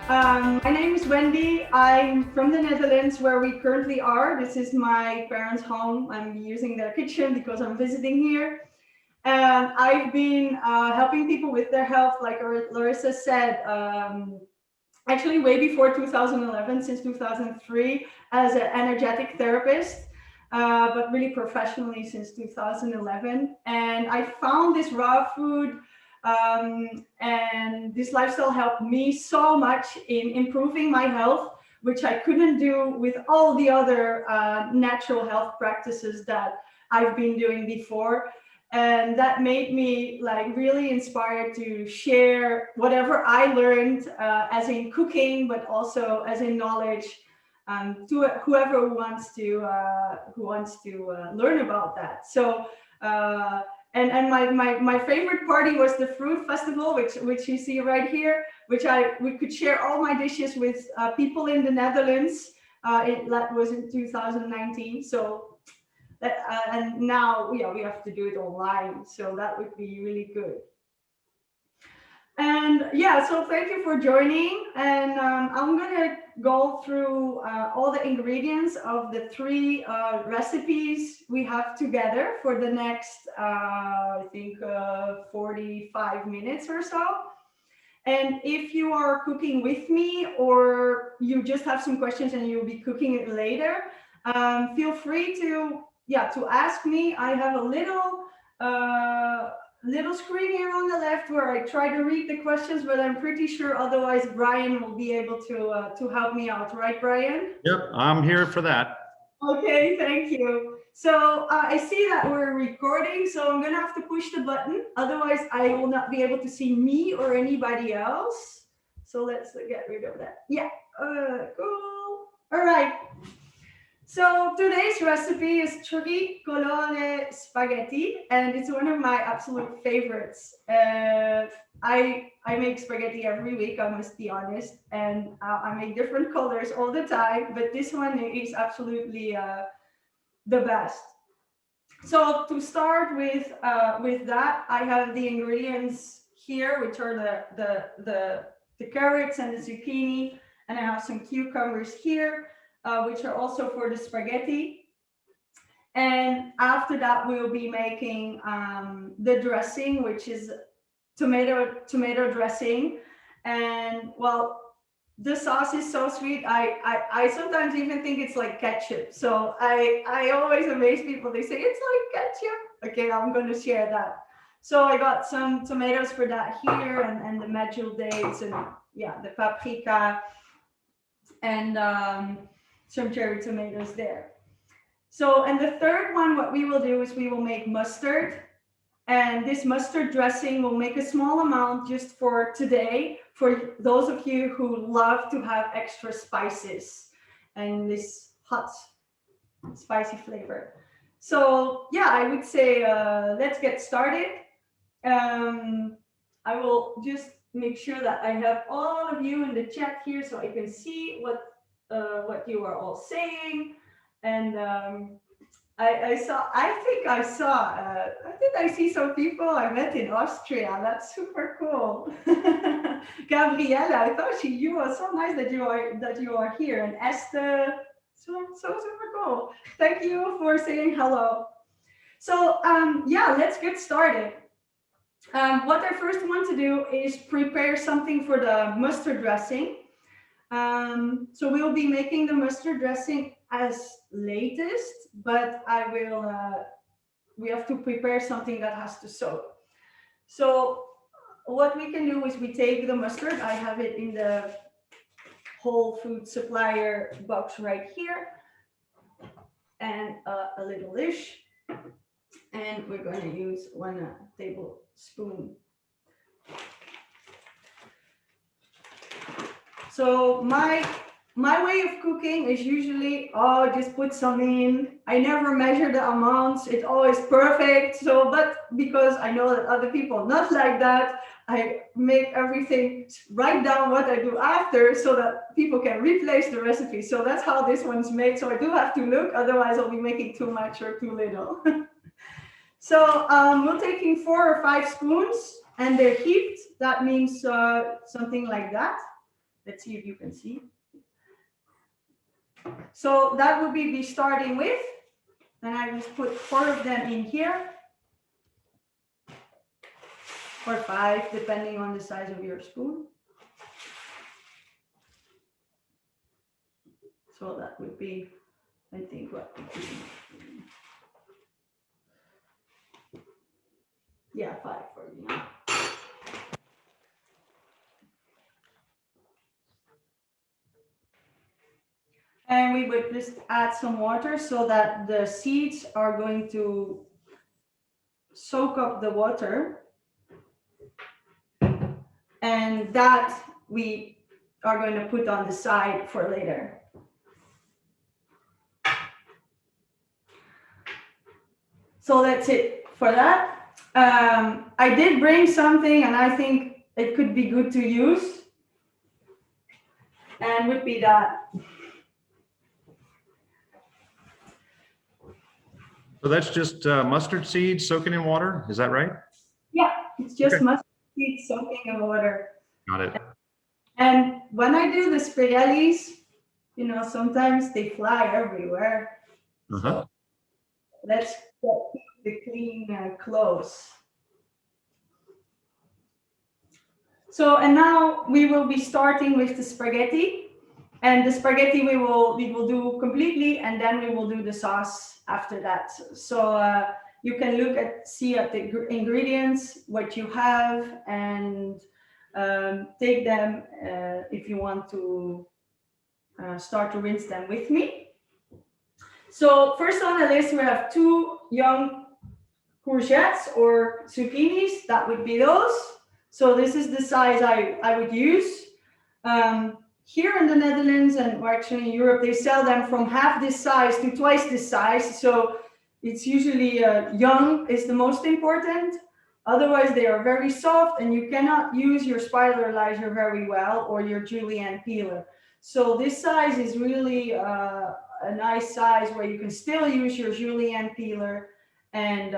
My name is Wendy. I'm from the Netherlands, where we currently are. This is my parents' home. I'm using their kitchen because I'm visiting here. And I've been helping people with their health, like Larissa said, actually way before 2011, since 2003, as an energetic therapist, but really professionally since 2011. And I found this raw food and this lifestyle helped me so much in improving my health, which I couldn't do with all the other natural health practices that I've been doing before. And that made me like really inspired to share whatever I learned, as in cooking, but also as in knowledge, to whoever who wants to learn about that. So uh, and my favorite party was the fruit festival, which you see right here, which I we could share all my dishes with people in the Netherlands. That was in 2019. So and now, yeah, we have to do it online, so that would be really good. And yeah, so thank you for joining. And I'm gonna go through all the ingredients of the three recipes we have together for the next, I think, 45 minutes or so. And if you are cooking with me, or you just have some questions and you'll be cooking it later, feel free to, yeah, to ask me. I have a uh, little screen here on the left where I try to read the questions, but I'm pretty sure otherwise Brian will be able to help me out, right, Brian? Yep, I'm here for that. Okay, thank you. So I see that we're recording, so I'm gonna have to push the button. Otherwise, I will not be able to see me or anybody else. So let's get rid of that. Yeah, cool. All right. So today's recipe is tricolore spaghetti, and it's one of my absolute favorites. I make spaghetti every week, I must be honest, and I make different colors all the time. But this one is absolutely the best. So to start with that, I have the ingredients here, which are the carrots and the zucchini, and I have some cucumbers here, which are also for the spaghetti. And after that, we'll be making the dressing, which is tomato dressing. And well, the sauce is so sweet. I sometimes even think it's like ketchup. So I always amaze people. They say it's like ketchup. Okay, I'm going to share that. So I got some tomatoes for that here, and the medjool dates, and yeah, the paprika, and some cherry tomatoes there. So, and the third one, what we will do is we will make mustard. And this mustard dressing will make a small amount just for today, for those of you who love to have extra spices and this hot, spicy flavor. So, yeah, I would say let's get started. Um, I will just make sure that I have all of you in the chat here so I can see what you are all saying. And I think I see some people I met in Austria. That's super cool. Gabriella, I thought you were so nice that you are here. And Esther, so super cool. Thank you for saying hello. So yeah, let's get started. What I first want to do is prepare something for the mustard dressing. So we'll be making the mustard dressing as latest, but we have to prepare something that has to soak. So what we can do is we take the mustard. I have it in the whole food supplier box right here, and a little dish. And we're going to use 1 tablespoon. So my way of cooking is usually, oh, just put some in. I never measure the amounts. It's always perfect. So, but because I know that other people not like that, I make everything, write down what I do after so that people can replace the recipe. So that's how this one's made. So I do have to look, otherwise I'll be making too much or too little. So we're taking 4 or 5 spoons, and they're heaped. That means something like that. let's see if you can see. So that would be starting with, and I just put 4 of them in here, or 5, depending on the size of your spoon. So that would be, I think, what would be, yeah, 5 for you. And we would just add some water so that the seeds are going to soak up the water. And that we are going to put on the side for later. So that's it for that. I did bring something, and I think it could be good to use. And would be that. So that's just mustard seeds soaking in water. Is that right? Yeah, it's just Okay. mustard seeds soaking in water. Got it. And when I do the spaghettis, you know, sometimes they fly everywhere. Uh-huh. So let's get the clean clothes. So, and now we will be starting with the spaghetti. And the spaghetti we will do completely, and then we will do the sauce after that. So you can see at the ingredients, what you have, and take them if you want to start to rinse them with me. So first on the list, we have 2 young courgettes or zucchinis. That would be those. So this is the size I would use. Here in the Netherlands and actually in Europe, they sell them from half this size to twice this size. So it's usually young is the most important. Otherwise, they are very soft and you cannot use your spiralizer very well or your julienne peeler. So this size is really a nice size where you can still use your julienne peeler and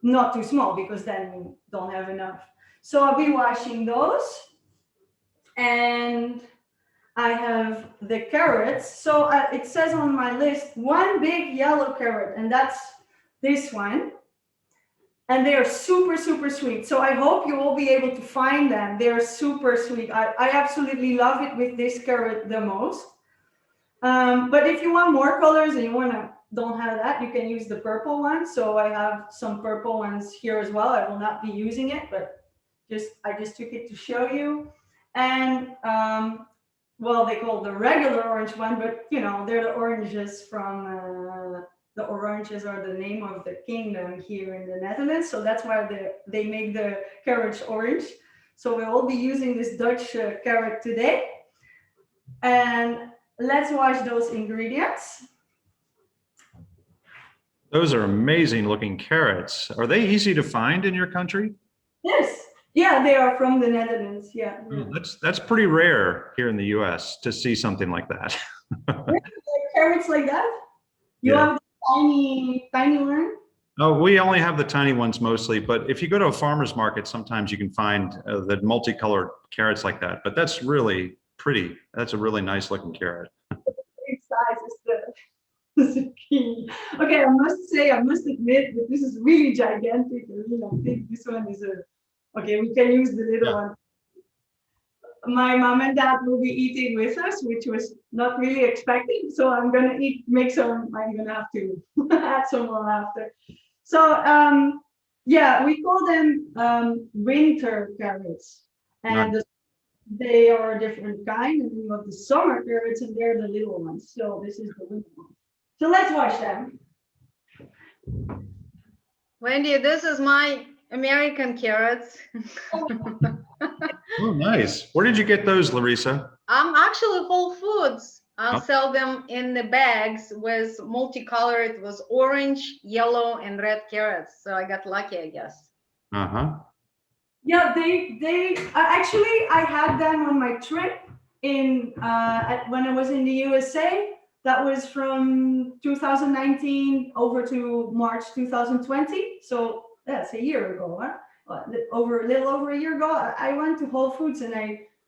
not too small because then you don't have enough. So I'll be washing those. And I have the carrots. So it says on my list, 1 big yellow carrot, and that's this one. And they are super, super sweet. So I hope you will be able to find them. They are super sweet. I absolutely love it with this carrot the most. But if you want more colors and you don't have that, you can use the purple one. So I have some purple ones here as well. I will not be using it, but I just took it to show you. And well, they call the regular orange one, but you know, they're the oranges from the oranges are the name of the kingdom here in the Netherlands. So that's why they make the carrots orange. So we'll all be using this Dutch carrot today. And let's wash those ingredients. Those are amazing looking carrots. Are they easy to find in your country? Yes. Yeah, they are from the Netherlands. Yeah. Oh, that's pretty rare here in the US to see something like that. Carrots like that? You have the tiny one? Oh, we only have the tiny ones mostly, but if you go to a farmer's market, sometimes you can find the multicolored carrots like that. But that's really pretty. That's a really nice looking carrot. Big size is the zucchini. Okay, I must admit that this is really gigantic. You know, big. This one is okay, we can use the little one. My mom and dad will be eating with us, which was not really expecting. So I'm gonna I'm gonna have to add some more after. So yeah, we call them winter carrots, and they are a different kind. And we have the summer carrots, and they're the little ones. So this is the winter one. So let's wash them. Wendy, this is my American carrots. Oh, nice. Where did you get those, Larissa? Actually Whole Foods. I'll sell them in the bags with multicolored. It was orange, yellow, and red carrots. So I got lucky, I guess. Uh-huh. Yeah, they actually I had them on my trip when I was in the USA. That was from 2019 over to March 2020. So that's a year ago, huh? A little over a year ago. I went to Whole Foods and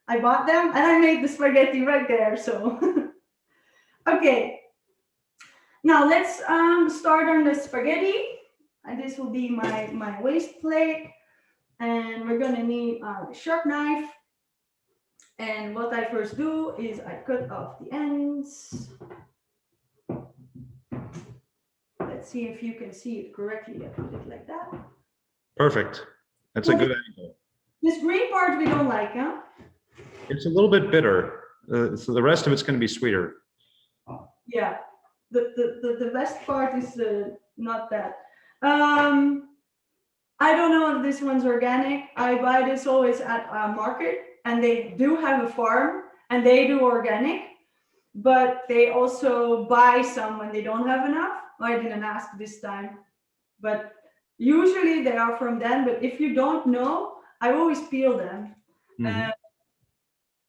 I bought them and I made the spaghetti right there. So, okay. Now let's start on the spaghetti. And this will be my waste plate. And we're gonna need a sharp knife. And what I first do is I cut off the ends. Let's see if you can see it correctly. I put it like that. Perfect. That's a good angle. This green part we don't like, huh? It's a little bit bitter. So the rest of it's going to be sweeter. Yeah. The best part is not that. I don't know if this one's organic. I buy this always at a market, and they do have a farm, and they do organic, but they also buy some when they don't have enough. I didn't ask this time, but usually they are from them. But if you don't know, I always peel them. Mhm.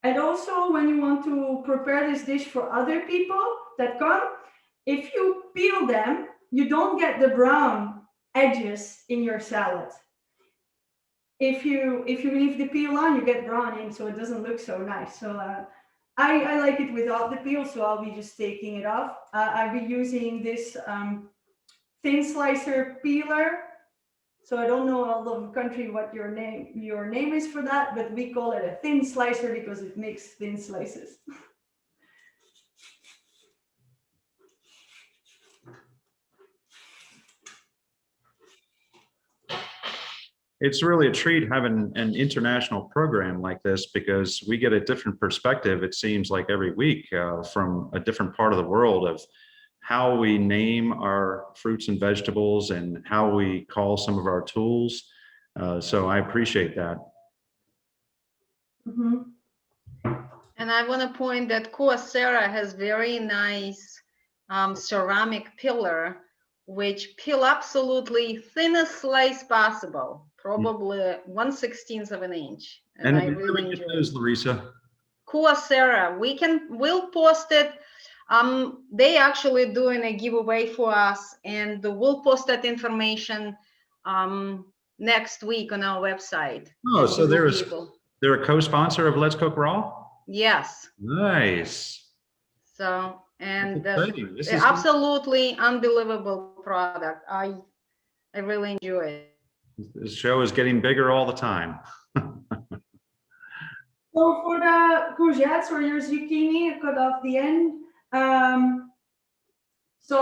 And also, when you want to prepare this dish for other people that come, if you peel them, you don't get the brown edges in your salad. If you leave the peel on, you get brown in, so it doesn't look so nice. So I like it without the peel, so I'll be just taking it off. I'll be using this thin slicer peeler. So I don't know all over the country what your name is for that, but we call it a thin slicer because it makes thin slices. It's really a treat having an international program like this because we get a different perspective, it seems like every week from a different part of the world of how we name our fruits and vegetables and how we call some of our tools. So I appreciate that. Mm-hmm. And I want to point that Kyocera has very nice ceramic pillar, which peel absolutely thinnest slice possible, probably 1/16 of an inch. And I really enjoy those, Larissa. Kyocera, we'll post it. They actually doing a giveaway for us, and we'll post that information next week on our website. Oh, so they're a co-sponsor of Let's Cook Raw? Yes. Nice. So, and this is absolutely unbelievable product. I really enjoy it. This show is getting bigger all the time. So for the courgettes or your zucchini, I cut off the end. So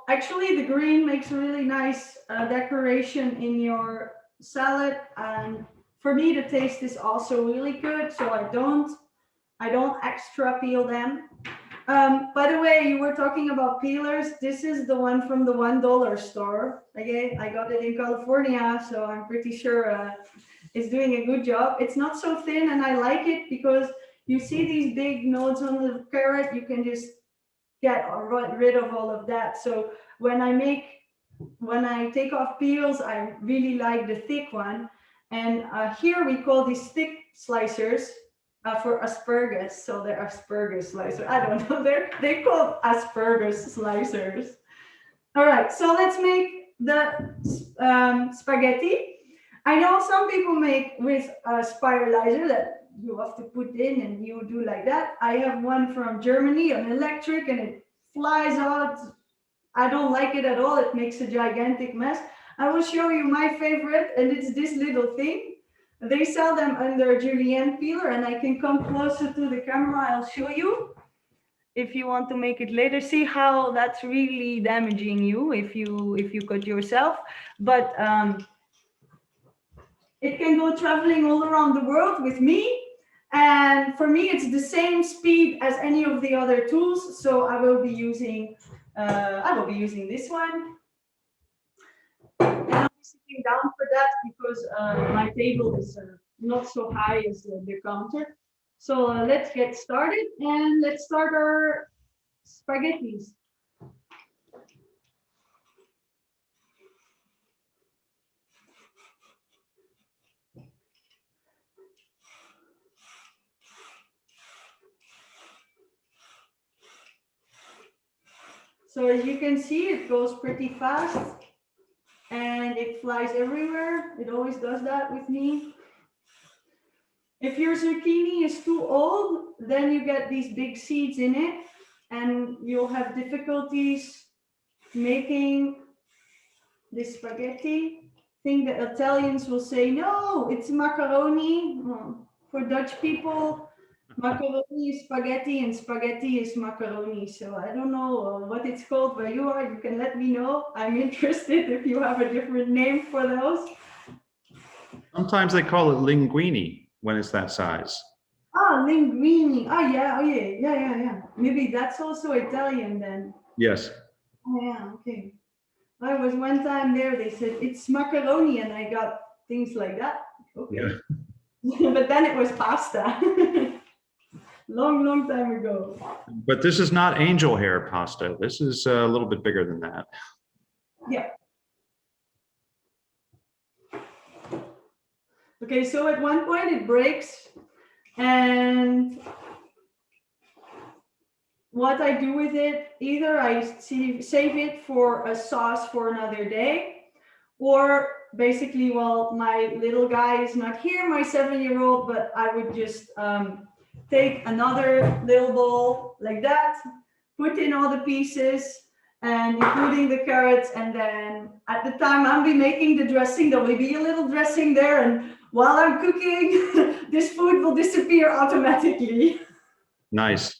actually the green makes a really nice decoration in your salad. And for me, the taste is also really good. So I don't extra peel them. By the way, you were talking about peelers. This is the one from the $1 store. Okay, I got it in California, so I'm pretty sure it's doing a good job. It's not so thin, and I like it because you see these big nodes on the carrot. You can just get rid of all of that. So when I take off peels, I really like the thick one. And here we call these thick slicers for asparagus. So they're asparagus slicers. I don't know. They're called asparagus slicers. All right. So let's make the spaghetti. I know some people make with a spiralizer that you have to put in and you do like that. I have one from Germany, an electric, and it flies out. I don't like it at all. It makes a gigantic mess. I will show you my favorite, and it's this little thing. They sell them under julienne peeler, and I can come closer to the camera. I'll show you if you want to make it later. See how that's really damaging you if you cut yourself. But it can go traveling all around the world with me. And for me, it's the same speed as any of the other tools. So I will be using this one. And I'm sitting down for that because my table is not so high as the counter. So let's get started, and let's start our spaghettis. So as you can see, it goes pretty fast and it flies everywhere. It always does that with me. If your zucchini is too old, then you get these big seeds in it and you'll have difficulties making this spaghetti thing. The Italians will say, no, it's macaroni. Well, for Dutch people, macaroni is spaghetti and spaghetti is macaroni. So I don't know what it's called where you are. You can let me know. I'm interested if you have a different name for those. Sometimes they call it linguine when it's that size. Ah, linguine. Ah, yeah, oh yeah. Maybe that's also Italian then. Yes. Oh, yeah, okay. I was one time there, they said it's macaroni, and I got things like that. Okay. Yeah. But then it was pasta. Long time ago. But this is not angel hair pasta. This is a little bit bigger than that. Yeah. Okay, so at one point it breaks, and what I do with it, either I save it for a sauce for another day, or basically, well, my little guy is not here, my 7-year-old, but I would just take another little bowl like that, put in all the pieces, and including the carrots, and then at the time I'll be making the dressing, there will be a little dressing there, and while I'm cooking, this food will disappear automatically. Nice.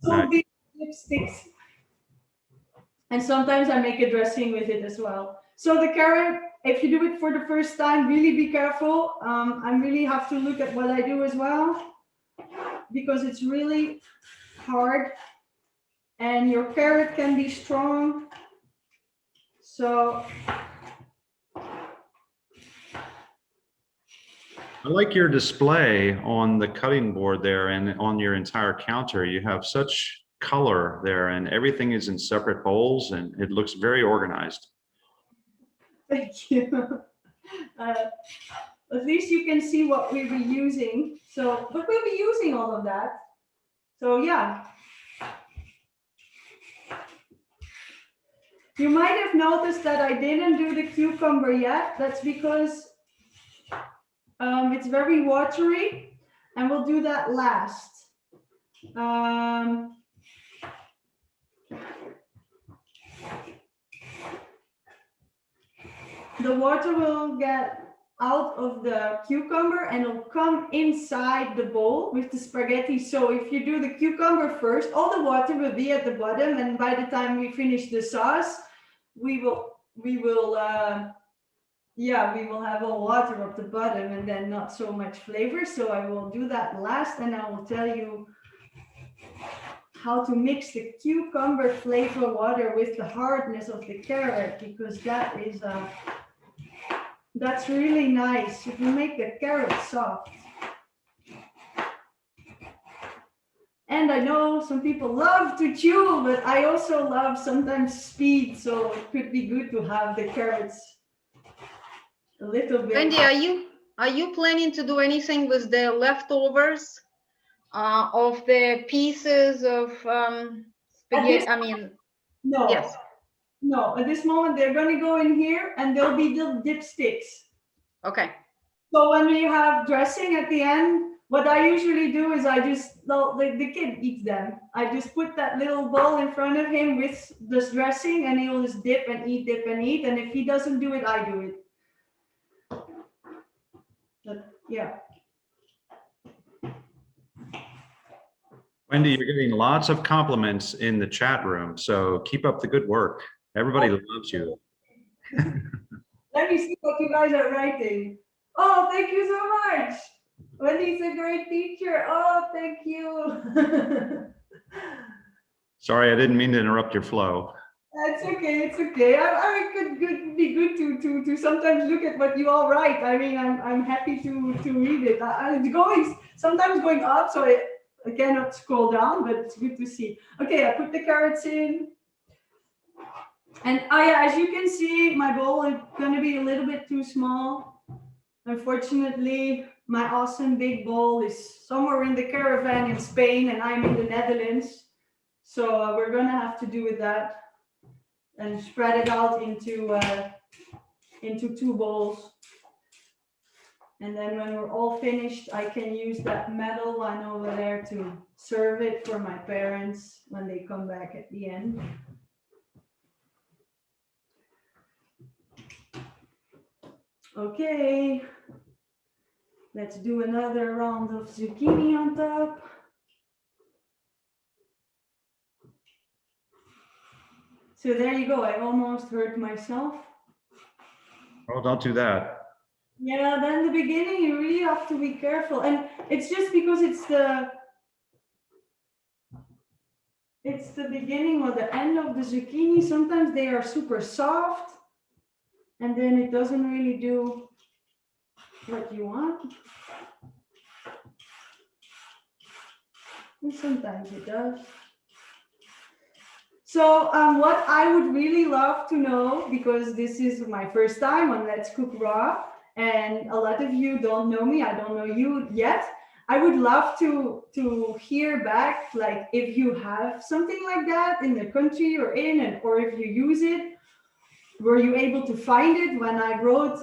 So Nice. these lipsticks. And sometimes I make a dressing with it as well. So the carrot, if you do it for the first time, really be careful. I really have to look at what I do as well, because it's really hard and your carrot can be strong. So I like your display on the cutting board there and on your entire counter. You have such color there and everything is in separate bowls and it looks very organized. thank you. At least you can see what we'll be using. So, but we'll be using all of that. So yeah. You might have noticed that I didn't do the cucumber yet. That's because it's very watery, and we'll do that last. The water will get out of the cucumber and it'll come inside the bowl with the spaghetti. So if you do the cucumber first, all the water will be at the bottom, and by the time we finish the sauce, we will have all water at the bottom and then not so much flavor. So I will do that last, and I will tell you how to mix the cucumber flavor water with the hardness of the carrot, because that's really nice. If you make the carrot soft. And I know some people love to chew, but I also love sometimes speed. So it could be good to have the carrots a little bit. Wendy, are you planning to do anything with the leftovers of the pieces of spaghetti? I mean, no. Yes. No, at this moment they're going to go in here and there'll be little dipsticks. Okay. So when we have dressing at the end, what I usually do is the kid eats them. I just put that little bowl in front of him with this dressing, and he'll just dip and eat. And if he doesn't do it, I do it. But yeah. Wendy, you're getting lots of compliments in the chat room, so keep up the good work. Everybody loves you. Let me see what you guys are writing. Oh, thank you so much. Wendy's a great teacher. Oh, thank you. Sorry, I didn't mean to interrupt your flow. That's okay. It's okay. I could be good to sometimes look at what you all write. I mean, I'm happy to read it. It's sometimes going up, so I cannot scroll down, but it's good to see. Okay, I put the carrots in. And as you can see, my bowl is going to be a little bit too small. Unfortunately, my awesome big bowl is somewhere in the caravan in Spain, and I'm in the Netherlands. So we're going to have to do with that and spread it out into 2 bowls. And then when we're all finished, I can use that metal one over there to serve it for my parents when they come back at the end. Okay, let's do another round of zucchini on top. So there you go, I almost hurt myself. Oh, don't do that. Yeah, then the beginning, you really have to be careful. And it's just because it's the beginning or the end of the zucchini. Sometimes they are super soft and then it doesn't really do what you want. And sometimes it does. So what I would really love to know, because this is my first time on Let's Cook Raw, and a lot of you don't know me, I don't know you yet. I would love to hear back, like if you have something like that in the country you're in, and or if you use it, were you able to find it when I wrote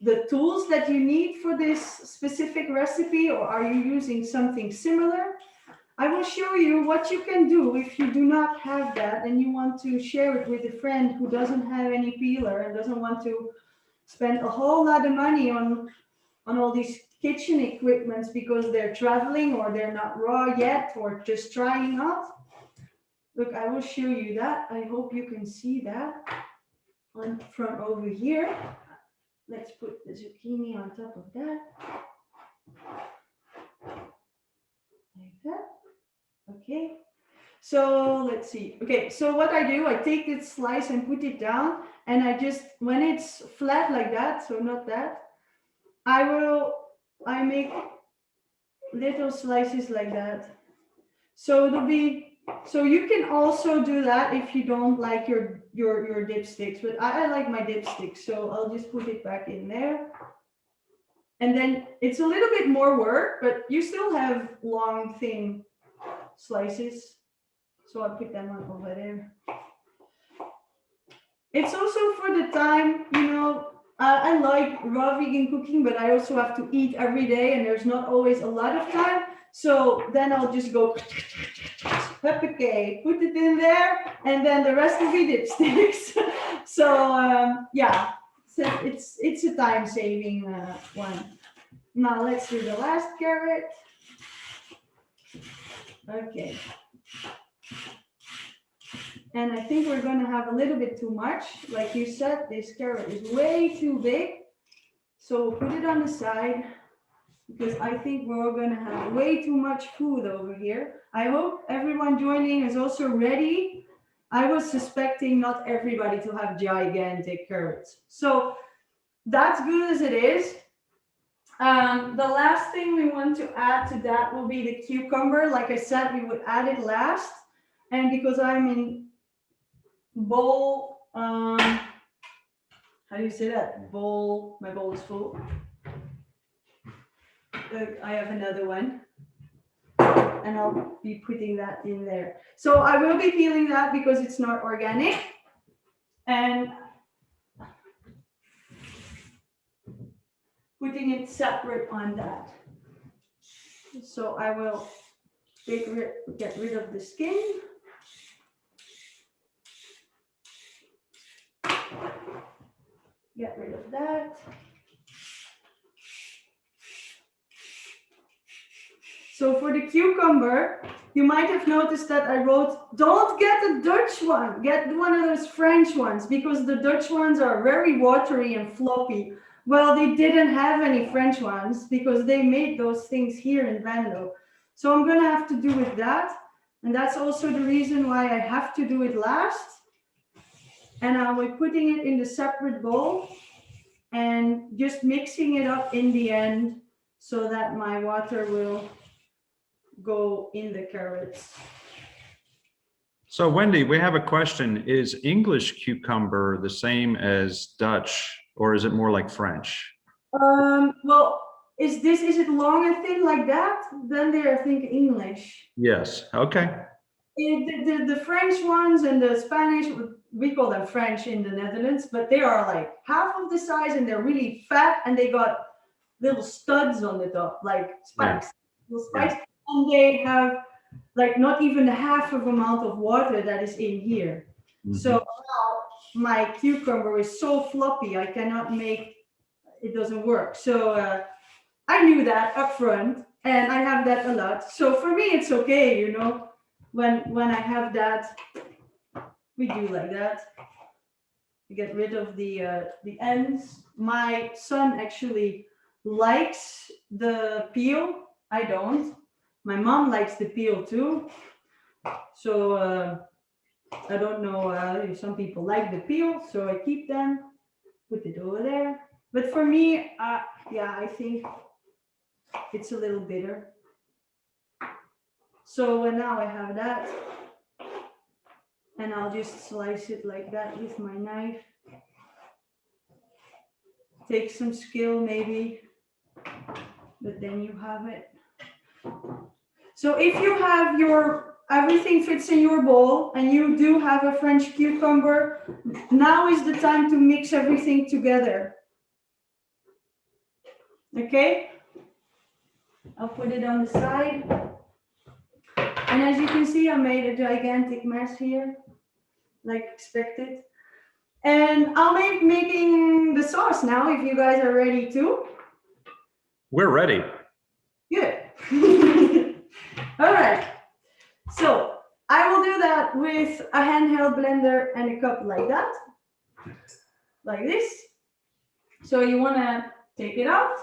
the tools that you need for this specific recipe, or are you using something similar? I will show you what you can do if you do not have that and you want to share it with a friend who doesn't have any peeler and doesn't want to spend a whole lot of money on all these kitchen equipments because they're traveling or they're not raw yet or just trying out. Look, I will show you that. I hope you can see that from over here. Let's put the zucchini on top of that. Like that. Okay. So let's see. Okay, so what I do, I take this slice and put it down, and I just, when it's flat like that, so not that, I make little slices like that. So it'll be, so you can also do that if you don't like your dipsticks, but I like my dipsticks, so I'll just put it back in there. And then it's a little bit more work, but you still have long, thin slices. So I'll put them on over there. It's also for the time, you know, I like raw vegan cooking, but I also have to eat every day and there's not always a lot of time. So then I'll just go, okay, put it in there, and then the rest will be dipsticks. So yeah, so it's a time saving one. Now let's do the last carrot. Okay. And I think we're going to have a little bit too much. Like you said, this carrot is way too big. So we'll put it on the side because I think we're going to have way too much food over here. I hope everyone joining is also ready. I was suspecting not everybody to have gigantic carrots. So that's good as it is. The last thing we want to add to that will be the cucumber. Like I said, we would add it last. And because I'm in bowl, how do you say that? Bowl, my bowl is full. I have another one. And I'll be putting that in there. So I will be peeling that because it's not organic. And putting it separate on that. So I will get rid of the skin. Get rid of that. So for the cucumber, you might have noticed that I wrote, don't get a Dutch one, get one of those French ones, because the Dutch ones are very watery and floppy. Well, they didn't have any French ones because they made those things here in Venlo. So I'm going to have to do with that. And that's also the reason why I have to do it last. And I'll be putting it in the separate bowl and just mixing it up in the end so that my water will go in the carrots. So Wendy, we have a question. Is English cucumber the same as Dutch, or is it more like French? Well, is it long and thin like that? Then they are, I think, English. Yes. Okay. The French ones and the Spanish, we call them French in the Netherlands, but they are like half of the size and they're really fat and they got little studs on the top, like spikes, little spikes, and they have like not even half of amount of water that is in here. So now my cucumber is so floppy, I cannot make it doesn't work. So I knew that up front, and I have that a lot. So for me, it's okay, you know. When I have that, we do like that. We get rid of the ends. My son actually likes the peel. I don't. My mom likes the peel too. So I don't know if some people like the peel, so I keep them. Put it over there. But for me, yeah, I think it's a little bitter. So now I have that. And I'll just slice it like that with my knife. Take some skill maybe, but then you have it. So if you have your, everything fits in your bowl and you do have a French cucumber, now is the time to mix everything together. Okay? I'll put it on the side. And as you can see, I made a gigantic mess here, like expected. And I'll be making the sauce now, if you guys are ready too. We're ready. Good. All right. So I will do that with a handheld blender and a cup like that, like this. So you want to take it out.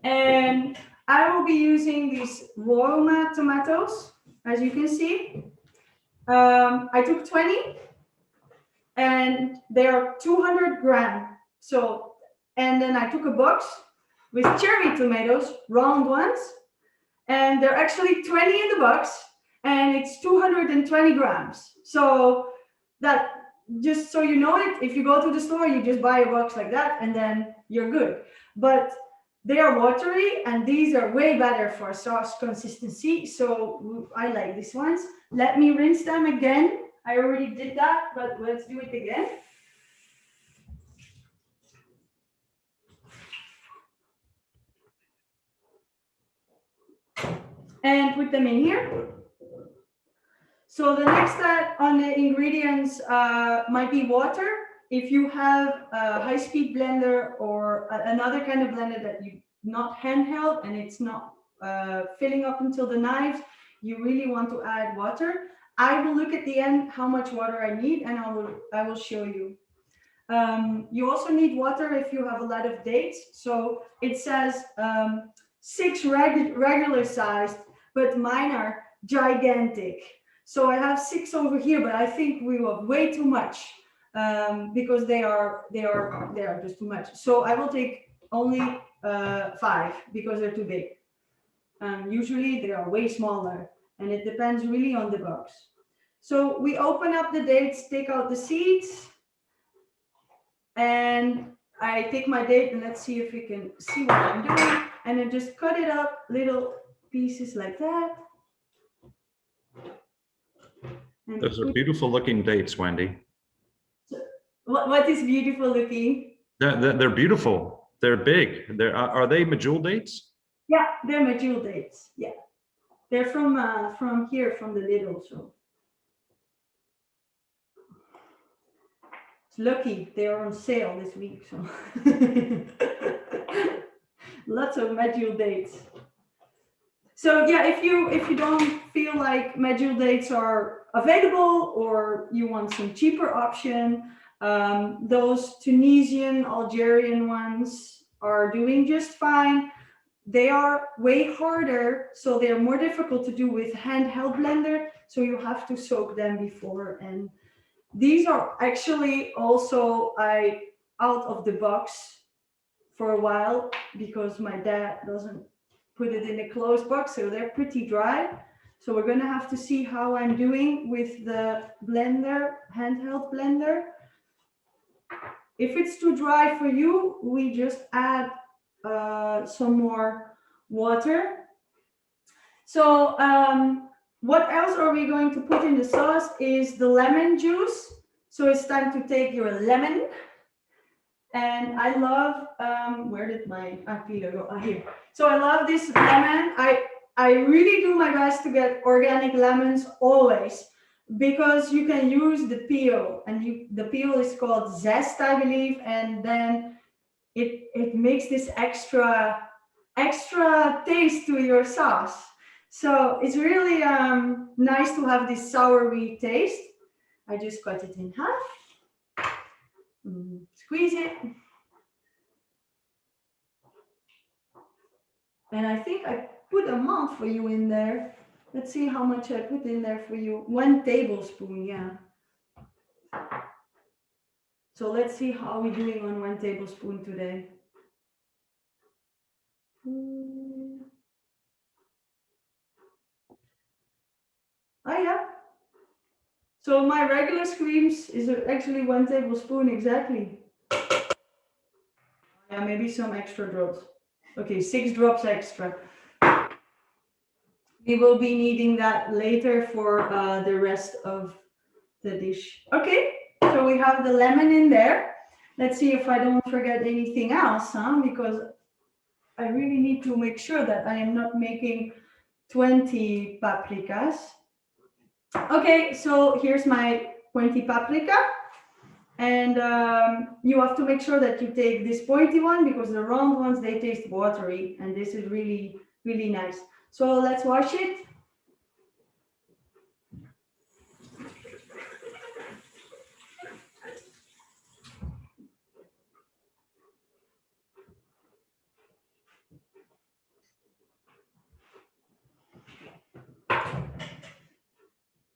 And I will be using these Roma tomatoes, as you can see. I took 20 and they are 200 grams. So, and then I took a box with cherry tomatoes, round ones, and they're actually 20 in the box and it's 220 grams. So that, just so you know it, if you go to the store, you just buy a box like that and then you're good. But they are watery and these are way better for sauce consistency. So I like these ones. Let me rinse them again. I already did that, but let's do it again. And put them in here. So the next step on the ingredients might be water. If you have a high-speed blender or another kind of blender that you not handheld and it's not filling up until the knives, you really want to add water. I will look at the end how much water I need and I will show you. You also need water if you have a lot of dates. So it says 6 regular sized, but mine are gigantic. So I have 6 over here, but I think we have way too much because they are just too much. So I will take only 5 because they're too big. Usually they are way smaller and it depends really on the box. So we open up the dates, take out the seeds, and I take my date and let's see if we can see what I'm doing. And then just cut it up little pieces like that. And those are beautiful looking dates, Wendy. So what is beautiful looking? They're beautiful. They're big. Are they medjool dates? Yeah, they're medjool dates. Yeah, they're from here, from the Lidl. So it's lucky they are on sale this week. So lots of medjool dates. So yeah, if you don't feel like medjool dates are available or you want some cheaper option, those Tunisian, Algerian ones are doing just fine. They are way harder, so they're more difficult to do with handheld blender. So you have to soak them before. And these are actually also out of the box for a while because my dad doesn't put it in a closed box, so they're pretty dry. So we're gonna have to see how I'm doing with the blender, handheld blender. If it's too dry for you, we just add some more water. So what else are we going to put in the sauce is the lemon juice. So it's time to take your lemon. And I love, where did my peel go? Here. So I love this lemon. I really do my best to get organic lemons always, because you can use the peel, and the peel is called zest, I believe, and then it makes this extra taste to your sauce. So it's really nice to have this soury taste. I just cut it in half, squeeze it, and I think I put a amount for you in there. Let's see how much I put in there for you. 1 tablespoon, yeah. So let's see how we're doing on 1 tablespoon today. Oh yeah. So my regular creams is actually 1 tablespoon exactly. Yeah, maybe some extra drops. Okay, 6 drops extra. We will be needing that later for the rest of the dish. Okay, so we have the lemon in there. Let's see if I don't forget anything else, because I really need to make sure that I am not making 20 paprikas. Okay, so here's my 20 paprika. And you have to make sure that you take this pointy one, because the round ones, they taste watery, and this is really, really nice. So let's wash it.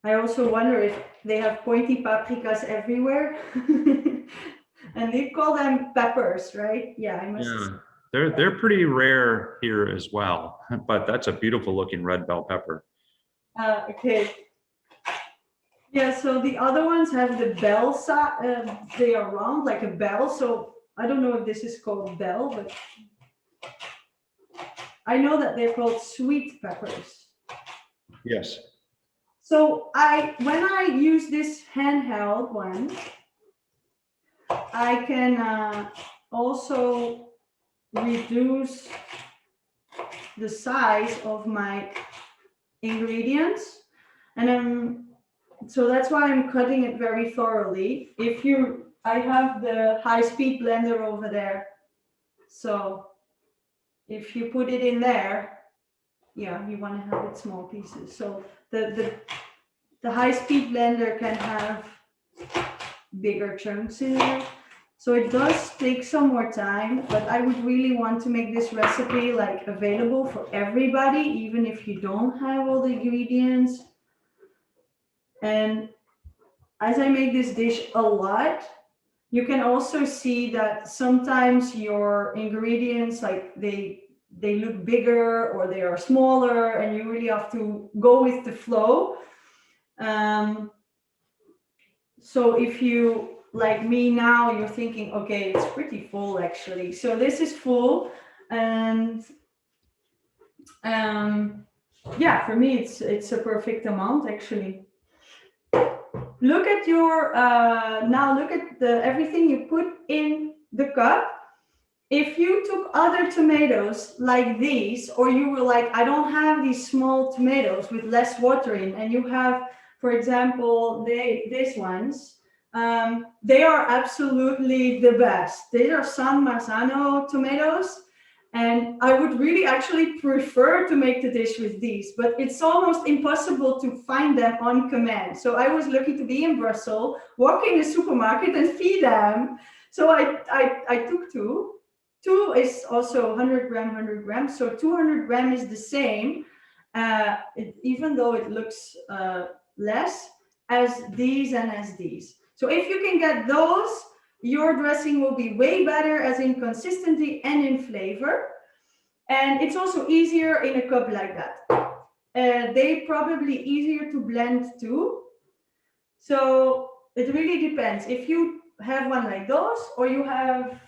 I also wonder if they have pointy paprikas everywhere. And they call them peppers, right? Yeah, I must. Yeah, they're pretty rare here as well, but that's a beautiful looking red bell pepper. Okay. Yeah, so the other ones have the bell side. They are round like a bell. So I don't know if this is called bell, but I know that they're called sweet peppers. Yes. So when I use this handheld one, I can also reduce the size of my ingredients, and so that's why I'm cutting it very thoroughly. I have the high-speed blender over there, so if you put it in there, yeah, you want to have it small pieces. So the high-speed blender can have bigger chunks in there. So it does take some more time, but I would really want to make this recipe like available for everybody, even if you don't have all the ingredients. And as I make this dish a lot, you can also see that sometimes your ingredients, like they look bigger or they are smaller, and you really have to go with the flow. So if you, like me now, you're thinking, okay, it's pretty full actually. So this is full, and yeah, for me it's a perfect amount actually. Look at your now look at everything you put in the cup. If you took other tomatoes like these, or you were like, I don't have these small tomatoes with less water in, and you have, for example, these ones, they are absolutely the best. They are San Marzano tomatoes, and I would really actually prefer to make the dish with these, but it's almost impossible to find them on command. So I was lucky to be in Brussels, walk in the supermarket and feed them. So I took two. 2 is also 100 grams. So 200 grams is the same, even though it looks less as these and as these. So if you can get those, your dressing will be way better as in consistency and in flavor. And it's also easier in a cup like that. They're probably easier to blend too. So it really depends. If you have one like those, or you have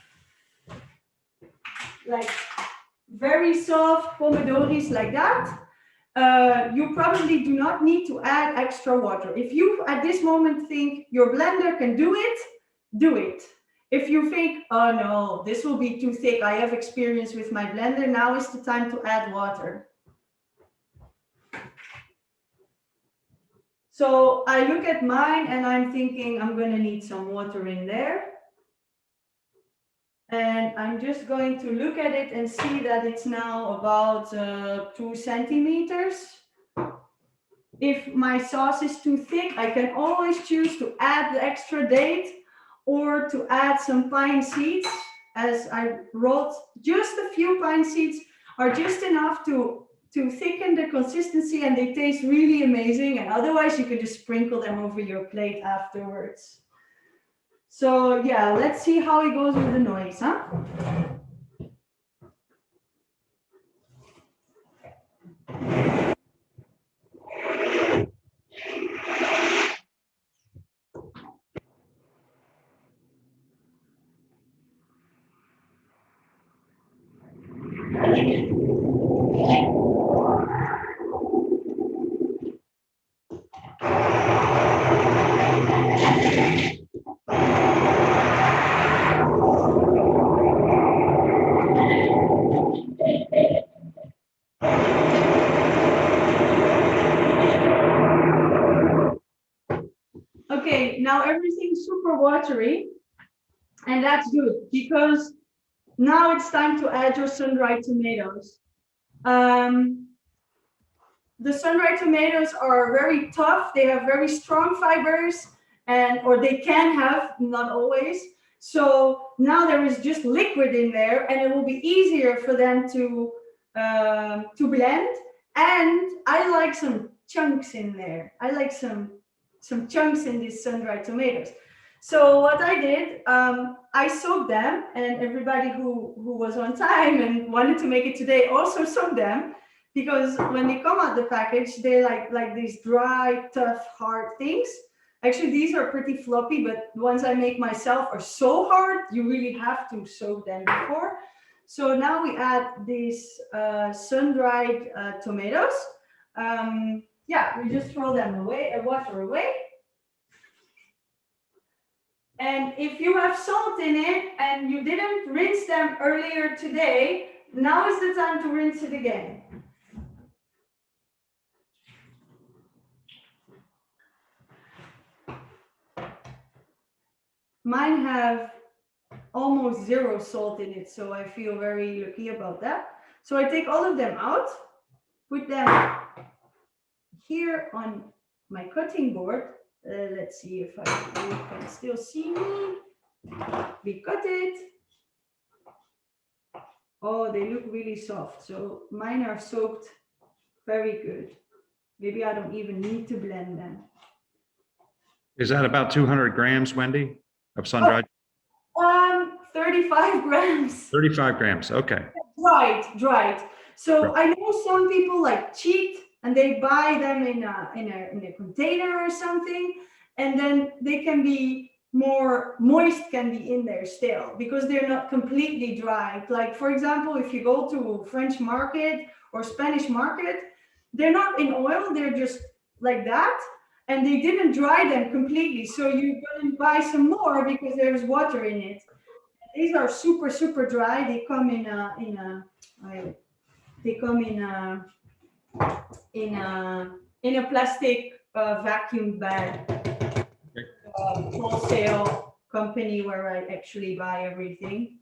like very soft pomodoris like that, you probably do not need to add extra water. If you at this moment think your blender can do it, do it. If you think, oh no, this will be too thick, I have experience with my blender, now is the time to add water. So I look at mine and I'm thinking I'm going to need some water in there. And I'm just going to look at it and see that it's now about 2 centimeters. If my sauce is too thick, I can always choose to add the extra date or to add some pine seeds. As I wrote, just a few pine seeds are just enough to thicken the consistency, and they taste really amazing. And otherwise you can just sprinkle them over your plate afterwards. So yeah, let's see how it goes with the noise, huh? Okay, now everything's super watery, and that's good because now it's time to add your sun-dried tomatoes. The sun-dried tomatoes are very tough. They have very strong fibers, or they can have, not always. So now there is just liquid in there, and it will be easier for them to blend. And I like some chunks in there. I like some chunks in these sun-dried tomatoes. So what I did, I soaked them, and everybody who was on time and wanted to make it today also soaked them, because when they come out the package, they like these dry, tough, hard things. Actually, these are pretty floppy, but the ones I make myself are so hard, you really have to soak them before. So now we add these sun-dried tomatoes. Yeah, we just throw them away, water away. And if you have salt in it and you didn't rinse them earlier today, now is the time to rinse it again. Mine have almost zero salt in it, so I feel very lucky about that. So I take all of them out, put them here on my cutting board. Let's see if you can still see me. We cut it. Oh, they look really soft. So mine are soaked very good. Maybe I don't even need to blend them. Is that about 200 grams, Wendy, of sun-dried? 35 grams. 35 grams, okay. Dried. So I know some people like cheat and they buy them in a container or something, and then they can be more moist, can be in there still because they're not completely dried. Like for example, if you go to French market or Spanish market, they're not in oil, they're just like that, and they didn't dry them completely. So you're going to buy some more because there's water in it. These are super dry. They come in a plastic vacuum bag. Wholesale company where I actually buy everything.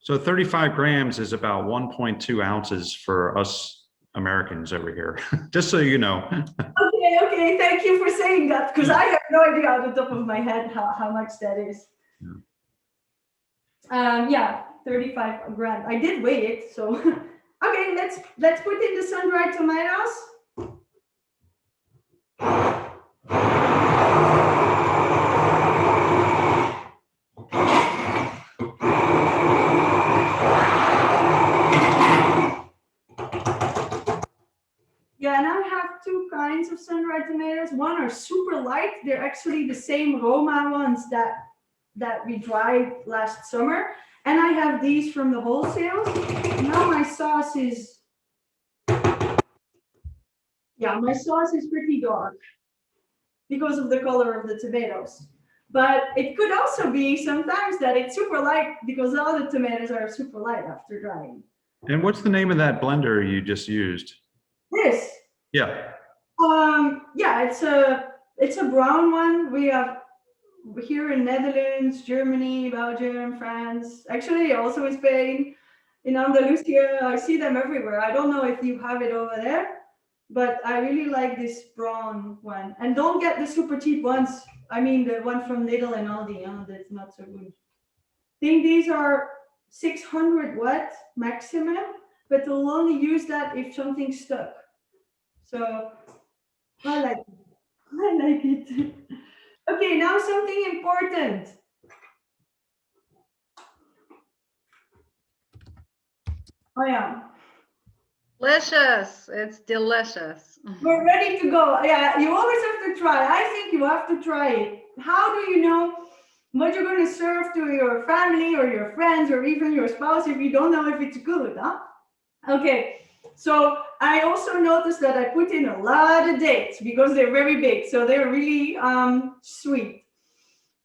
So 35 grams is about 1.2 ounces for us Americans over here, just so you know. Okay, thank you for saying that, because I have no idea on the top of my head how much that is. Yeah, 35 grams. I did weigh it, so okay, let's put in the sun-dried tomatoes. Yeah, and I have two kinds of sun-dried tomatoes. One are super light. They're actually the same Roma ones that we dried last summer. And I have these from the wholesale. now my sauce is, yeah, my sauce is pretty dark because of the color of the tomatoes. But it could also be sometimes that it's super light because all the tomatoes are super light after drying. And what's the name of that blender you just used? This, Yeah. yeah, it's a brown one. We have here in Netherlands, Germany, Belgium, France, actually also in Spain, in Andalusia. I see them everywhere. I don't know if you have it over there, but I really like this brown one. And don't get the super cheap ones. I mean, the one from Lidl and Aldi, that's not so good. I think these are 600 watt maximum, but we'll only use that if something's stuck. So I like it. I like it. Okay, now something important. Oh yeah, Delicious. It's delicious. we're ready to go. Yeah, you always have to try. I think you have to try it. How do you know what you're going to serve to your family or your friends or even your spouse if you don't know if it's good, huh? Okay, so I also noticed that I put in a lot of dates because they're very big, so they're really sweet.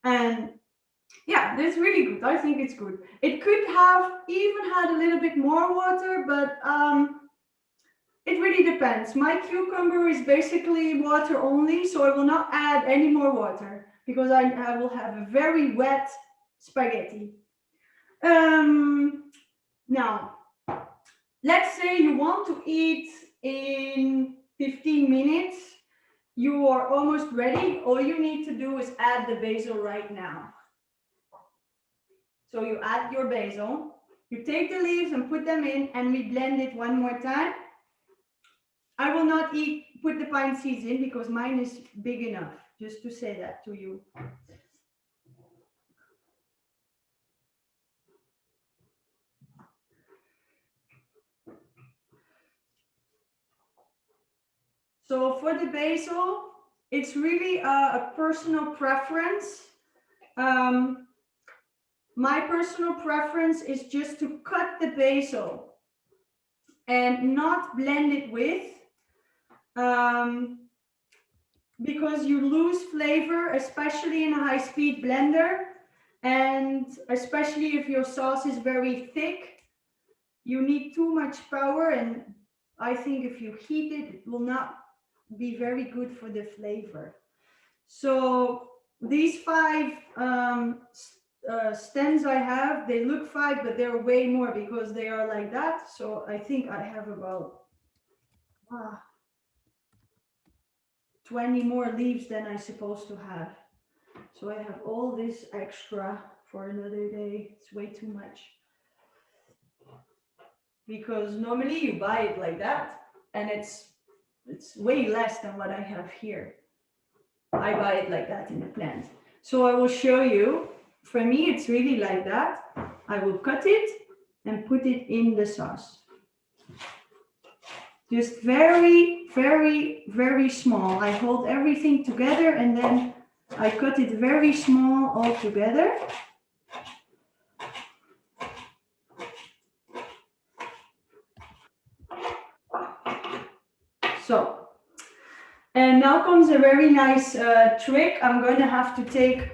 And yeah, that's really good. I think it's good. It could have even had a little bit more water, but it really depends. My cucumber is basically water only, so I will not add any more water because I will have a very wet spaghetti. Now, let's say you want to eat in 15 minutes. You are almost ready. All you need to do is add the basil right now. So you add your basil, you take the leaves and put them in, and we blend it one more time. I will not put the pine seeds in because mine is big enough, just to say that to you. So for the basil, it's really a personal preference. My personal preference is just to cut the basil and not blend it with, because you lose flavor, especially in a high-speed blender, and especially if your sauce is very thick, you need too much power, and I think if you heat it, it will not be very good for the flavor. So these 5 stems I have, they look 5, but they're way more because they are like that. So I think I have about 20 more leaves than I'm supposed to have. So I have all this extra for another day. It's way too much. Because normally you buy it like that and it's way less than what I have here. I buy it like that in the plant. So I will show you. For me, it's really like that. I will cut it and put it in the sauce. Just very, very, very small. I hold everything together and then I cut it very small all together. So, and now comes a very nice trick. I'm going to have to take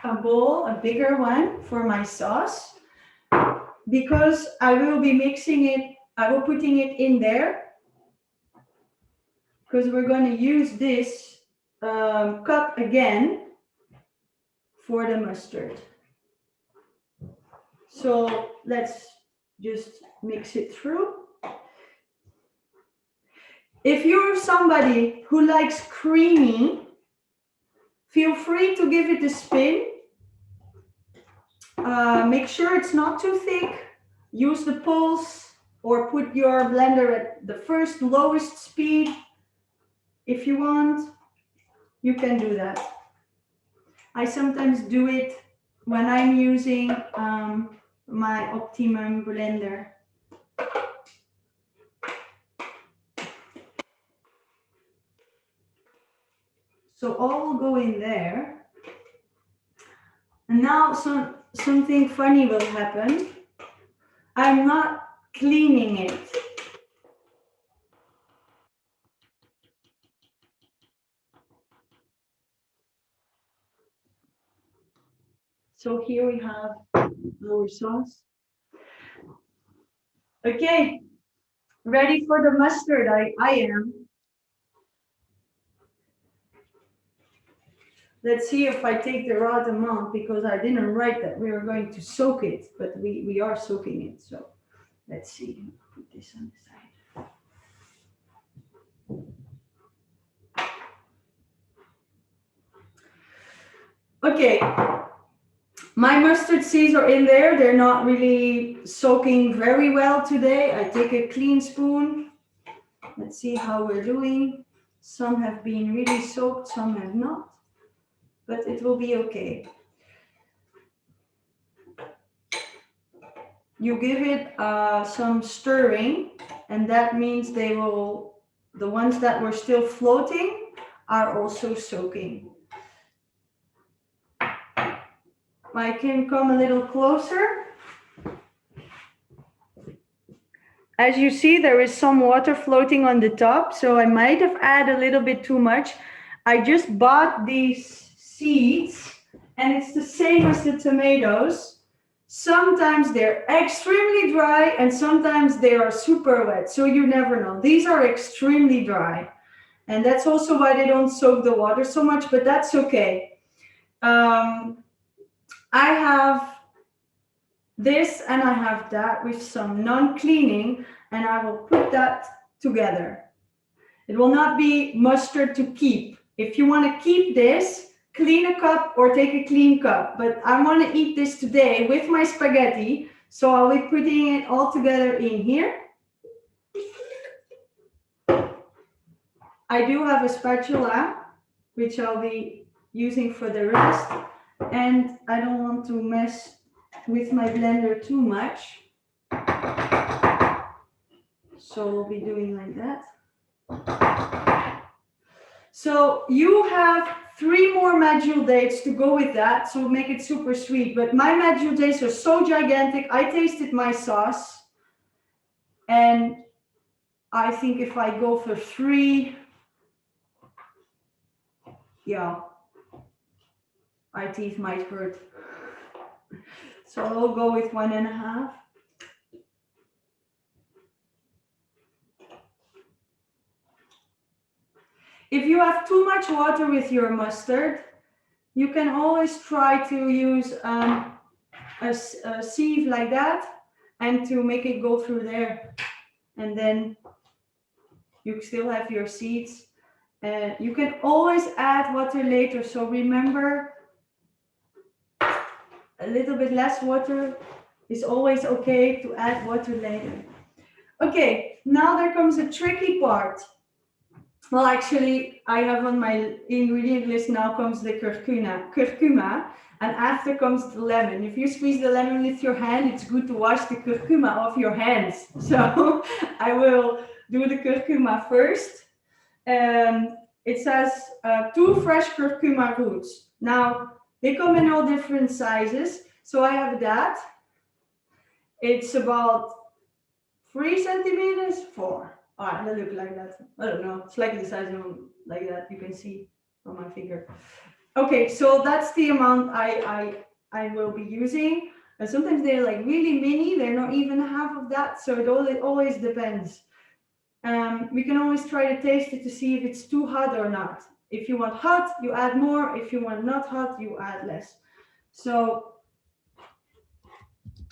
a bowl, a bigger one for my sauce, because I will be mixing it, I will putting it in there, because we're going to use this cup again for the mustard. So let's just mix it through. If you're somebody who likes creamy, feel free to give it a spin. Make sure it's not too thick. Use the pulse or put your blender at the first lowest speed. If you want, you can do that. I sometimes do it when I'm using my Optimum blender. So all will go in there. And now something funny will happen. I'm not cleaning it. So here we have our sauce. Okay, ready for the mustard? I am. Let's see if I take the right amount because I didn't write that we were going to soak it, but we are soaking it. So let's see. Put this on the side. Okay, my mustard seeds are in there. They're not really soaking very well today. I take a clean spoon. Let's see how we're doing. Some have been really soaked, some have not, but it will be okay. You give it some stirring, and that means they will, the ones that were still floating are also soaking. I can come a little closer. As you see, there is some water floating on the top, so I might have added a little bit too much. I just bought these seeds, and it's the same as the tomatoes. Sometimes they're extremely dry, and sometimes they are super wet, so you never know. These are extremely dry, and that's also why they don't soak the water so much, but that's okay. I have this and I have that with some non-cleaning, and I will put that together. It will not be mustard to keep. If you want to keep this, clean a cup or take a clean cup. But I want to eat this today with my spaghetti, so I'll be putting it all together in here. I do have a spatula, which I'll be using for the rest. And I don't want to mess with my blender too much. So we'll be doing like that. So you have 3 more Maggiul dates to go with that, so make it super sweet. But my Maggiul dates are so gigantic. I tasted my sauce, and I think if I go for 3, yeah, my teeth might hurt. So I'll go with 1.5. If you have too much water with your mustard, you can always try to use a sieve like that and to make it go through there. And then you still have your seeds. You can always add water later. So remember, a little bit less water is always okay to add water later. Okay, now there comes the tricky part. Well, actually, I have on my ingredient list now comes the curcuma, and after comes the lemon. If you squeeze the lemon with your hand, it's good to wash the curcuma off your hands. So I will do the curcuma first. It says 2 fresh curcuma roots. Now, they come in all different sizes. So I have that. It's about 3 centimeters, 4. Ah, they look like that. I don't know. It's like the size of like that. You can see on my finger. Okay, so that's the amount I will be using. And sometimes they're like really mini. They're not even half of that. So it always depends. We can always try to taste it to see if it's too hot or not. If you want hot, you add more. If you want not hot, you add less. So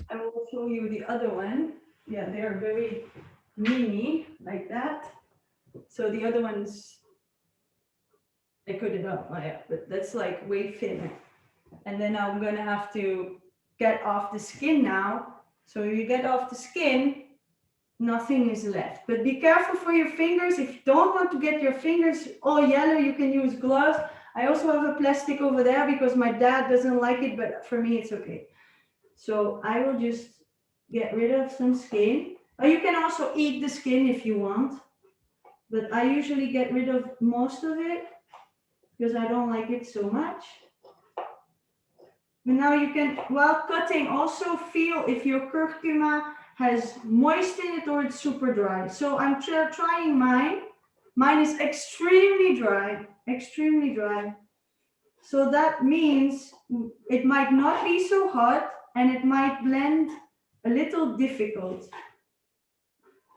I will show you the other one. Yeah, they're very mini like that. So the other ones, I cut it up, but that's like way thinner. And then I'm gonna have to get off the skin now. So you get off the skin, nothing is left. But be careful for your fingers. If you don't want to get your fingers all yellow, you can use gloves. I also have a plastic over there because my dad doesn't like it, but for me it's okay. So I will just get rid of some skin. You can also eat the skin if you want, but I usually get rid of most of it because I don't like it so much. And now you can, while cutting, also feel if your curcuma has moist in it or it's super dry. So I'm trying mine. Mine is extremely dry, extremely dry. So that means it might not be so hot and it might blend a little difficult.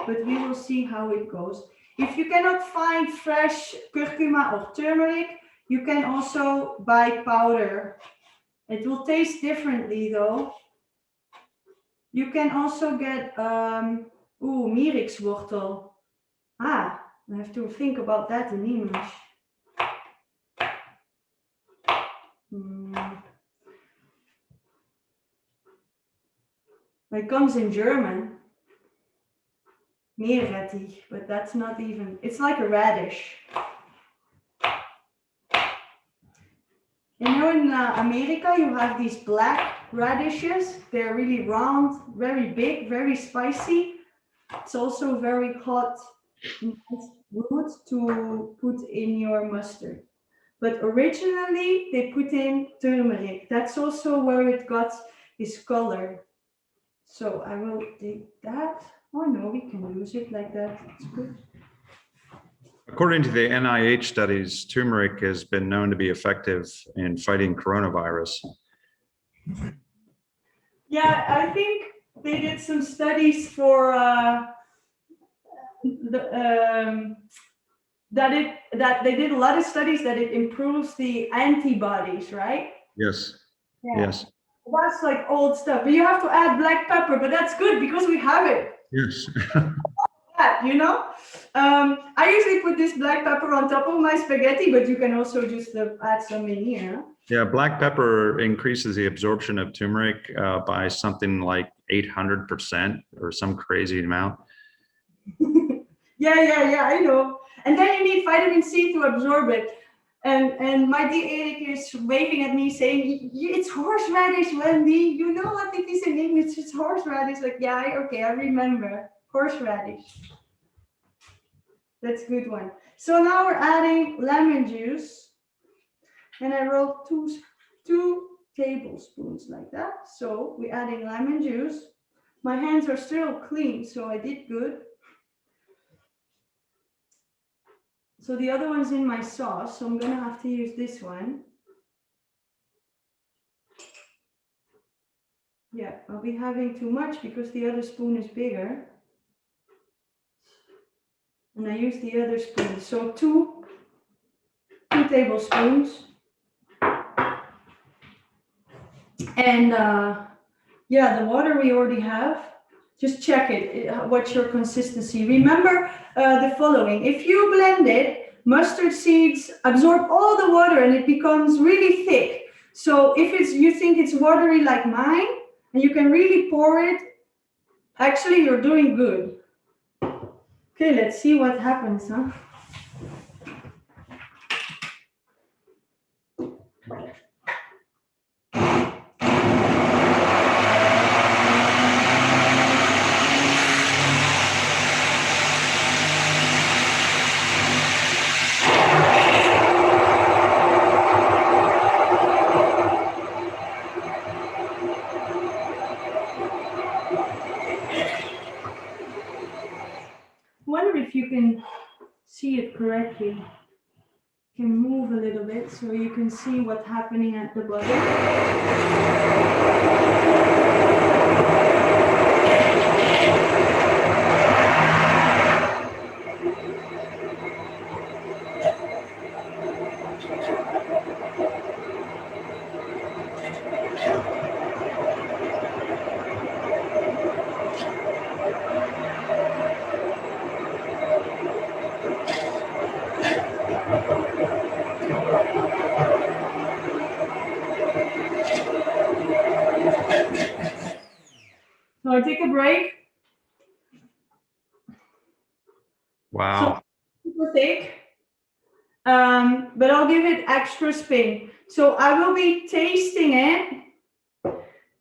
But we will see how it goes. If you cannot find fresh curcuma or turmeric, you can also buy powder. It will taste differently though. You can also get, mierikswortel. I have to think about that in English. It comes in German. Meerrettich, but that's not even, it's like a radish. You know, in America, you have these black radishes. They're really round, very big, very spicy. It's also very hot, nice root to put in your mustard. But originally, they put in turmeric. That's also where it got its color. So I will take that. Oh no, we can use it like that. It's good. According to the NIH studies, turmeric has been known to be effective in fighting coronavirus. Yeah, I think they did some studies for that they did a lot of studies that it improves the antibodies, right? Yes. Yeah. Yes. That's like old stuff, but you have to add black pepper, but that's good because we have it. Yes. You know, I usually put this black pepper on top of my spaghetti, but you can also just add some in here. Yeah, black pepper increases the absorption of turmeric by something like 800% or some crazy amount. Yeah, I know. And then you need vitamin C to absorb it. And my dear Eric is waving at me saying, it's horseradish, Wendy. You know what it is in English, it's horseradish. Like, yeah, okay, I remember. Horseradish. That's a good one. So now we're adding lemon juice. And I roll two tablespoons like that. So we're adding lemon juice. My hands are still clean, so I did good. So the other one's in my sauce, so I'm gonna have to use this one. Yeah, I'll be having too much because the other spoon is bigger. And I use the other spoon. So two tablespoons. And yeah, the water we already have. Just check it, what's your consistency. Remember the following. If you blend it, mustard seeds absorb all the water and it becomes really thick. So if you think it's watery like mine, and you can really pour it, actually you're doing good. Okay, let's see what happens, huh? Wonder if you can see it correctly. You can move a little bit so you can see what's happening at the bottom. So I take a break. Wow. So super thick, but I'll give it extra spin. So I will be tasting it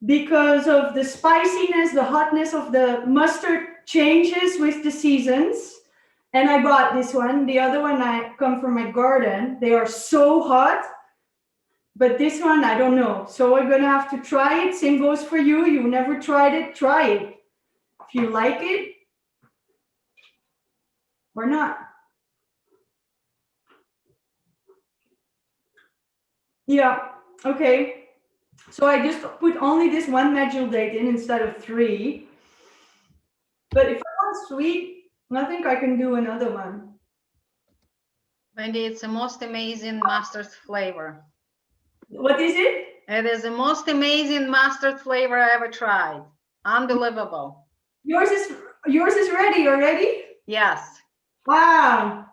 because of the spiciness, the hotness of the mustard changes with the seasons. And I bought this one. The other one I come from my garden. They are so hot. But this one, I don't know. So we're gonna have to try it. Same goes for you. You never tried it, try it. If you like it or not. Yeah, okay. So I just put only this one medjool date in instead of 3. But if I want sweet, I think I can do another one. Wendy, it's the most amazing mustard flavor. What is it? It is the most amazing mustard flavor I ever tried. Unbelievable. Yours is ready already? Yes. Wow.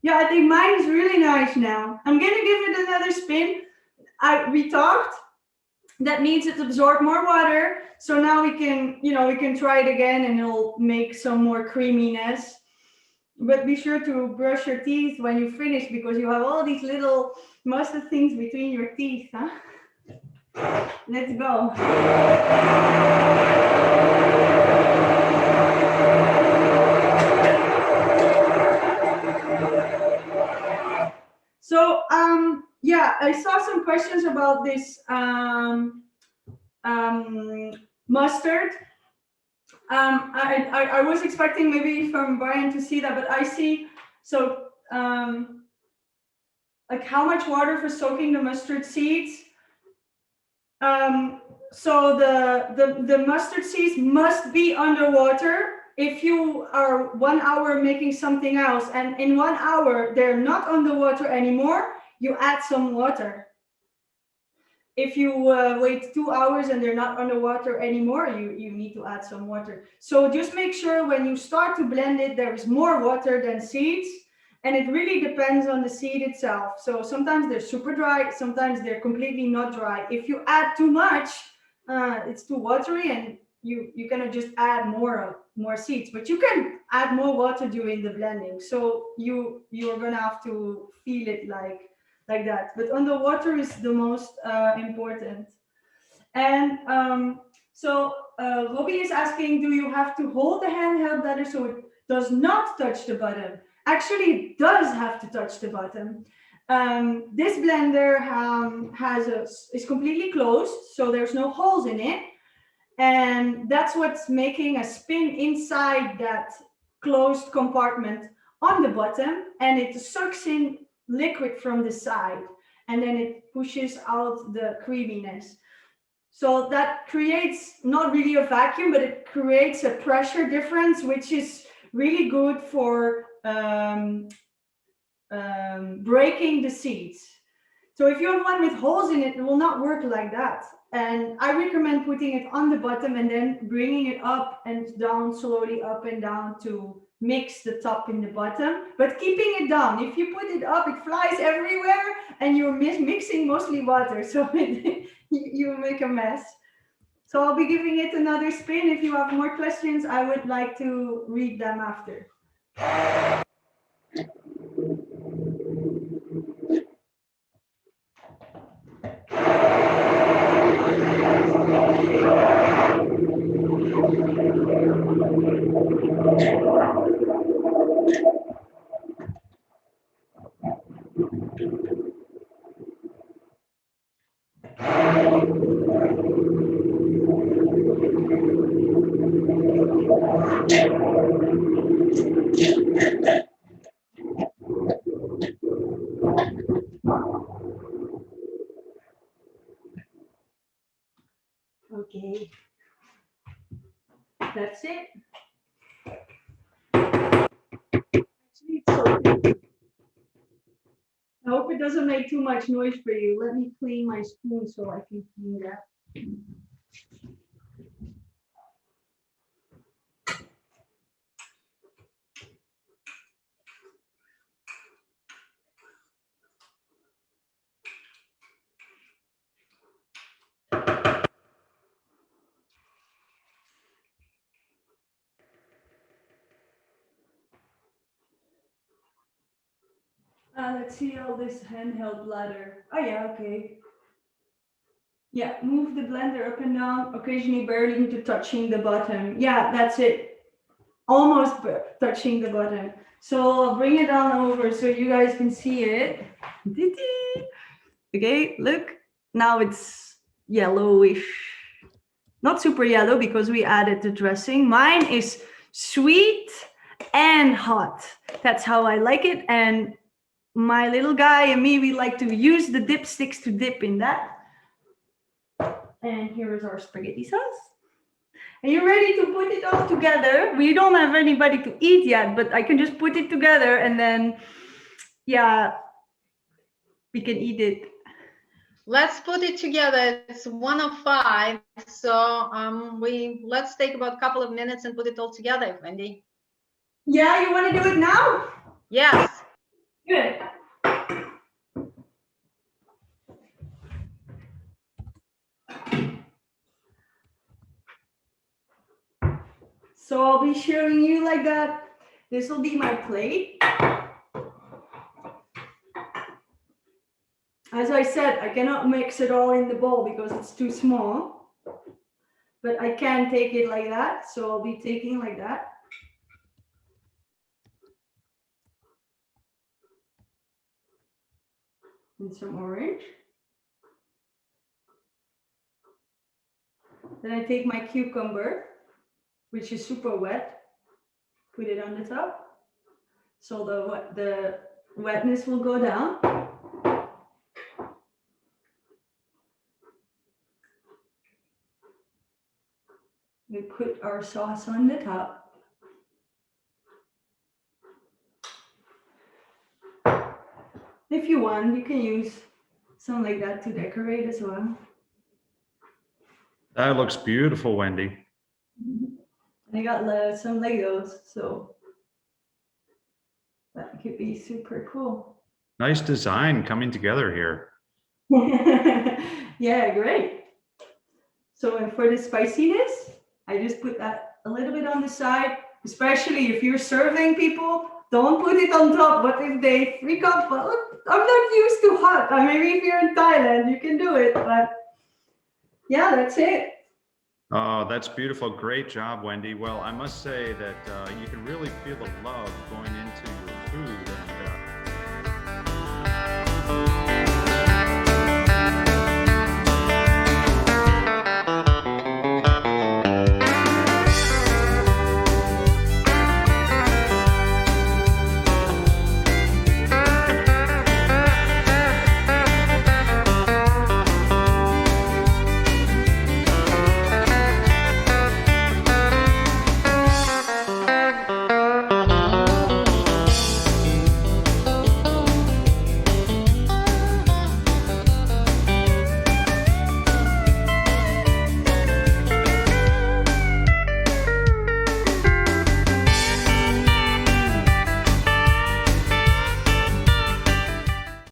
Yeah, I think mine is really nice now. I'm gonna give it another spin. We talked. That means it's absorbed more water. So now we can try it again and it'll make some more creaminess. But be sure to brush your teeth when you finish because you have all these little mustard things between your teeth, huh? Let's go. So yeah, I saw some questions about this mustard. I was expecting maybe from Brian to see that, but I see, so like how much water for soaking the mustard seeds. So the mustard seeds must be underwater. If you are 1 hour making something else and in 1 hour they're not underwater anymore, you add some water. If you wait 2 hours and they're not underwater anymore, you need to add some water. So just make sure when you start to blend it, there is more water than seeds. And it really depends on the seed itself. So sometimes they're super dry, sometimes they're completely not dry. If you add too much, it's too watery and you're gonna just add more seeds. But you can add more water during the blending. So you're gonna have to feel it like that. But underwater is the most important. And so Robbie is asking, do you have to hold the handheld blender so it does not touch the bottom? Actually, it does have to touch the bottom. This blender is completely closed, so there's no holes in it. And that's what's making a spin inside that closed compartment on the bottom, and it sucks in liquid from the side, and then it pushes out the creaminess. So that creates not really a vacuum, but it creates a pressure difference, which is really good for breaking the seeds. So if you have one with holes in it, it will not work like that. And I recommend putting it on the bottom and then bringing it up and down, slowly up and down to mix the top and the bottom, but keeping it down. If you put it up, it flies everywhere and you're mixing mostly water. So you make a mess. So I'll be giving it another spin. If you have more questions, I would like to read them after. Okay, that's it. Actually, it's so good. I hope it doesn't make too much noise for you. Let me clean my spoon so I can clean that. Let's see all this handheld bladder. Oh yeah, okay. Yeah, move the blender up and down, occasionally barely to touching the bottom. Yeah, that's it. Almost touching the bottom. So I'll bring it on over so you guys can see it. Okay, look, now it's yellowish. Not super yellow because we added the dressing. Mine is sweet and hot. That's how I like it. And my little guy and me, we like to use the dipsticks to dip in that. And here is our spaghetti sauce. And you're ready to put it all together. We don't have anybody to eat yet, but I can just put it together and then, yeah, we can eat it. Let's put it together. It's 1:05. So let's take about a couple of minutes and put it all together, Wendy. Yeah, you want to do it now? Yes. Good. So I'll be showing you like that. This will be my plate. As I said, I cannot mix it all in the bowl because it's too small. But I can take it like that. So I'll be taking like that. And some orange. Then I take my cucumber, which is super wet, put it on the top. So the wetness will go down. We put our sauce on the top. If you want, you can use something like that to decorate as well. That looks beautiful, Wendy. I got some Legos, so that could be super cool. Nice design coming together here. Yeah, great. So for the spiciness, I just put that a little bit on the side, especially if you're serving people. Don't put it on top. What if they freak out? Well, I'm not used to hot. Maybe if you're in Thailand, you can do it. But yeah, that's it. Oh, that's beautiful. Great job, Wendy. Well, I must say that you can really feel the love going into your food. And